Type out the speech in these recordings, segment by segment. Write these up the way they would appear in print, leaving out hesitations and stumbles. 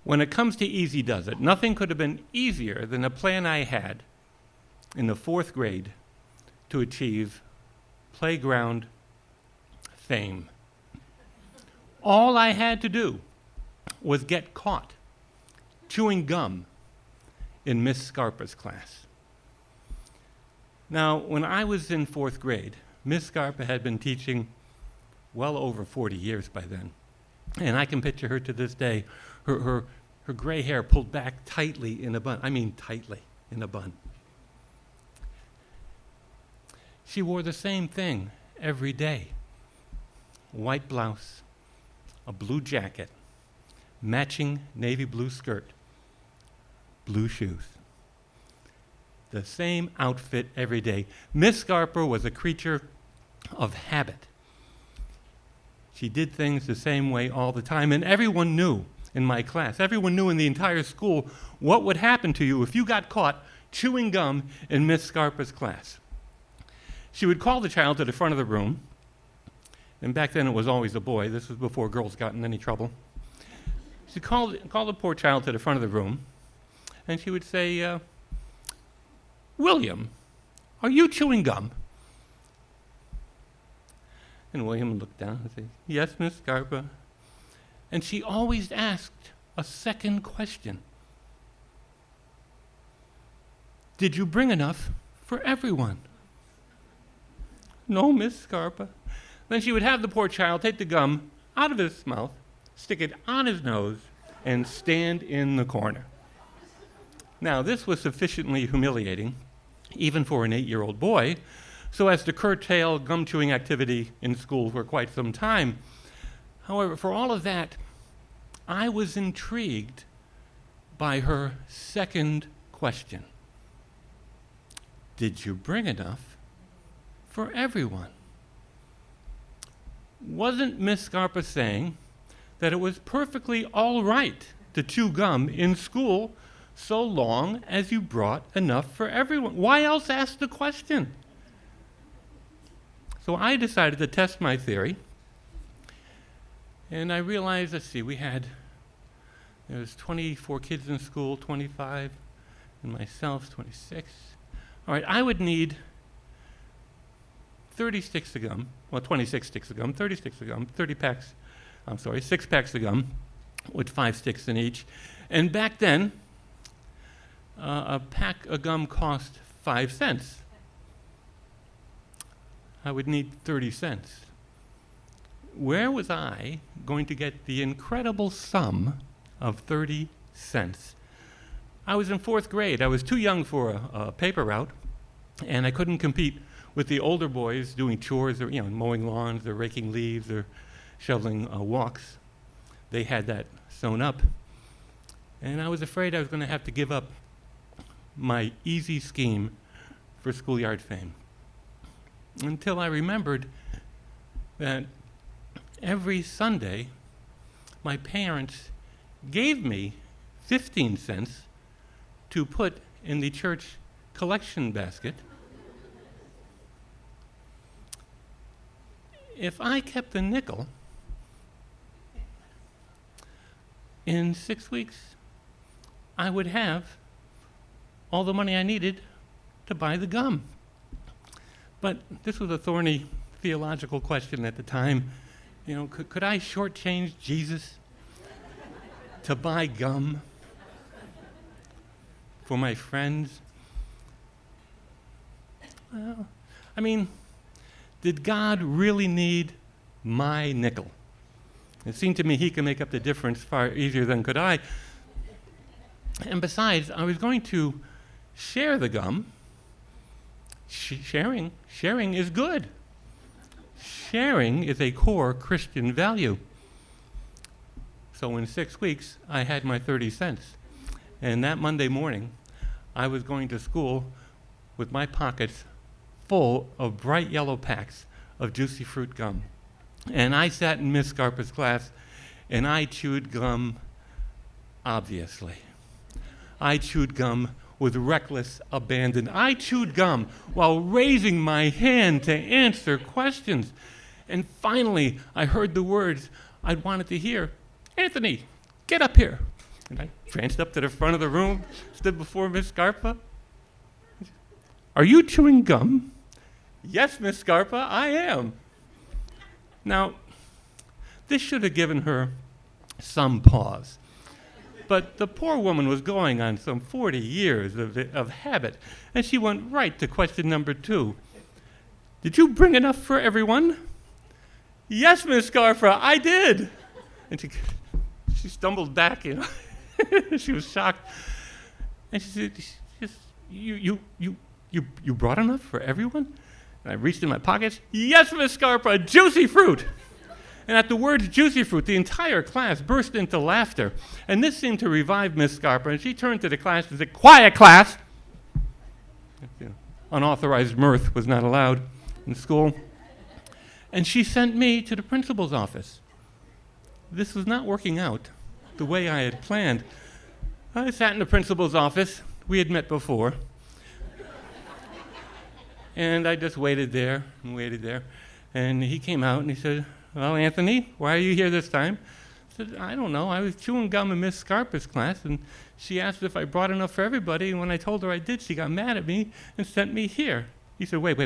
When it comes to easy does it, nothing could have been easier than the plan I had in the 4th grade to achieve playground fame. All I had to do was get caught chewing gum in Miss Scarpa's class. Now, when I was in 4th grade, Miss Scarpa had been teaching well over 40 years by then. And I can picture her to this day, her gray hair pulled back tightly in a bun. I mean tightly in a bun. She wore the same thing every day. White blouse, a blue jacket, matching navy blue skirt, blue shoes. The same outfit every day. Miss Scarpa was a creature of habit. She did things the same way all the time, and everyone knew in my class, everyone knew in the entire school what would happen to you if you got caught chewing gum in Miss Scarpa's class. She would call the child to the front of the room, and back then it was always a boy. This was before girls got in any trouble. She'd call the poor child to the front of the room, and she would say, William, are you chewing gum? And William looked down and said, yes, Miss Scarpa. And she always asked a second question. Did you bring enough for everyone? No, Miss Scarpa. Then she would have the poor child take the gum out of his mouth, stick it on his nose, and stand in the corner. Now, this was sufficiently humiliating, even for an 8-year-old boy, so as to curtail gum-chewing activity in school for quite some time. However, for all of that, I was intrigued by her second question. Did you bring enough for everyone? Wasn't Miss Scarpa saying that it was perfectly all right to chew gum in school so long as you brought enough for everyone? Why else ask the question? So I decided to test my theory, and I realized, there was 24 kids in school, 25, and myself, 26. All right, I would need 30 sticks of gum, well, 26 sticks of gum, 30 sticks of gum, 6 packs of gum with 5 sticks in each. And back then, a pack of gum cost 5 cents. I would need 30 cents. Where was I going to get the incredible sum of 30 cents? I was in 4th grade. I was too young for a paper route, and I couldn't compete with the older boys doing chores, or mowing lawns, or raking leaves, or shoveling walks. They had that sewn up, and I was afraid I was going to have to give up my easy scheme for schoolyard fame. Until I remembered that every Sunday, my parents gave me 15 cents to put in the church collection basket. If I kept a nickel, in 6 weeks, I would have all the money I needed to buy the gum. But this was a thorny theological question at the time. Could I shortchange Jesus to buy gum for my friends? Well, did God really need my nickel? It seemed to me he could make up the difference far easier than could I. And besides, I was going to share the gum. Sharing is good. Sharing is a core Christian value. So in 6 weeks, I had my 30 cents. And that Monday morning, I was going to school with my pockets full of bright yellow packs of juicy fruit gum. And I sat in Miss Scarpa's class, and I chewed gum, obviously. I chewed gum with reckless abandon. I chewed gum while raising my hand to answer questions. And finally, I heard the words I'd wanted to hear. Anthony, get up here. And I pranced up to the front of the room, stood before Miss Scarpa. "Are you chewing gum?" "Yes, Miss Scarpa, I am." Now, this should have given her some pause. But the poor woman was going on some 40 years of habit, and she went right to question number 2. "Did you bring enough for everyone?" "Yes, Miss Scarpa, I did." And she stumbled back, you know. She was shocked. And she said, you brought enough for everyone?" And I reached in my pockets. "Yes, Miss Scarpa, juicy fruit." And at the words juicy fruit, the entire class burst into laughter. And this seemed to revive Miss Scarpa, and she turned to the class and said, "Quiet, class." You know, unauthorized mirth was not allowed in school. And she sent me to the principal's office. This was not working out the way I had planned. I sat in the principal's office. We had met before. And I just waited there and waited there. And he came out and he said, "Well, Anthony, why are you here this time?" I said, "I don't know. I was chewing gum in Miss Scarpa's class, and she asked if I brought enough for everybody, and when I told her I did, she got mad at me and sent me here." He said, wait.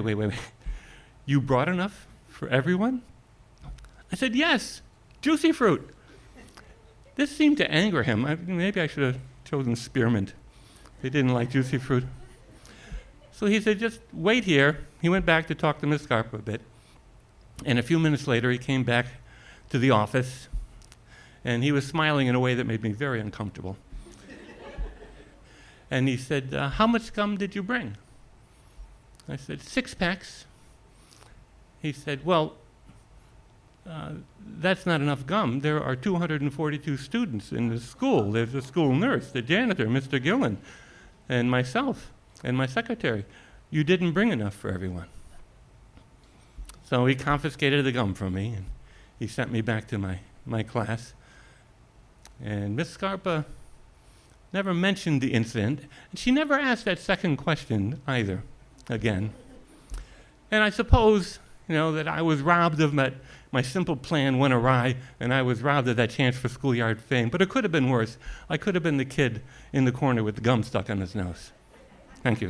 "You brought enough for everyone?" I said, "Yes, juicy fruit." This seemed to anger him. Maybe I should have chosen spearmint. They didn't like juicy fruit. So he said, "Just wait here." He went back to talk to Miss Scarpa a bit. And a few minutes later, he came back to the office, and he was smiling in a way that made me very uncomfortable. And he said, "How much gum did you bring?" I said, 6 packs. He said, "Well, that's not enough gum. There are 242 students in the school. There's a school nurse, the janitor, Mr. Gillen, and myself, and my secretary. You didn't bring enough for everyone." So he confiscated the gum from me, and he sent me back to my class. And Miss Scarpa never mentioned the incident, and she never asked that second question either, again. And I suppose, you know, that I was robbed of my simple plan went awry, and I was robbed of that chance for schoolyard fame. But it could have been worse. I could have been the kid in the corner with the gum stuck on his nose. Thank you.